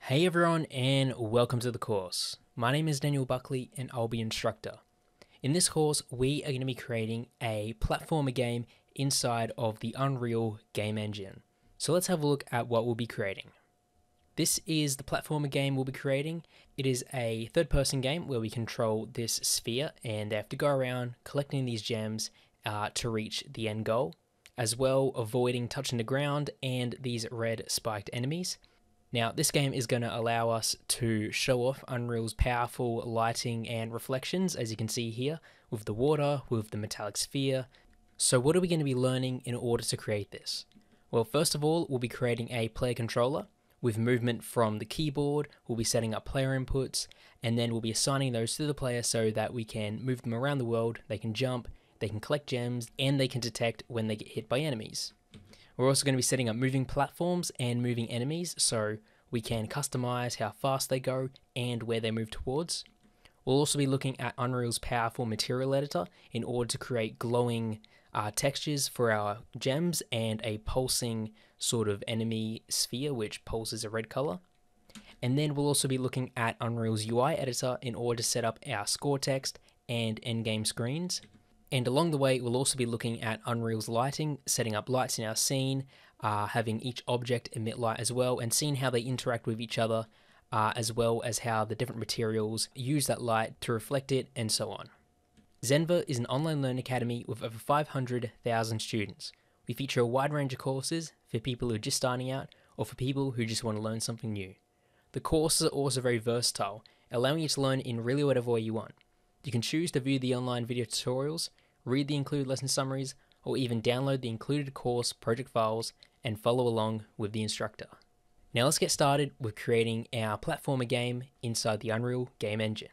Hey everyone, and welcome to the course. My name is Daniel Buckley and I'll be instructor. In this course, we are going to be creating a platformer game inside of the Unreal game engine. So let's have a look at what we'll be creating. This is the platformer game we'll be creating. It is a third-person game where we control this sphere and have to go around collecting these gems to reach the end goal, as well avoiding touching the ground and these red spiked enemies. Now, this game is going to allow us to show off Unreal's powerful lighting and reflections, as you can see here, with the water, with the metallic sphere. So what are we going to be learning in order to create this? Well, first of all, we'll be creating a player controller with movement from the keyboard. We'll be setting up player inputs, and then we'll be assigning those to the player so that we can move them around the world, they can jump, they can collect gems, and they can detect when they get hit by enemies. We're also going to be setting up moving platforms and moving enemies, so we can customize how fast they go and where they move towards. We'll also be looking at Unreal's powerful material editor in order to create glowing textures for our gems and a pulsing sort of enemy sphere which pulses a red color. And then we'll also be looking at Unreal's UI editor in order to set up our score text and endgame screens. And along the way, we'll also be looking at Unreal's lighting, setting up lights in our scene, having each object emit light as well, and seeing how they interact with each other, as well as how the different materials use that light to reflect it, and so on. Zenva is an online learning academy with over 500,000 students. We feature a wide range of courses for people who are just starting out, or for people who just want to learn something new. The courses are also very versatile, allowing you to learn in really whatever way you want. You can choose to view the online video tutorials, read the included lesson summaries, or even download the included course project files and follow along with the instructor. Now let's get started with creating our platformer game inside the Unreal game engine.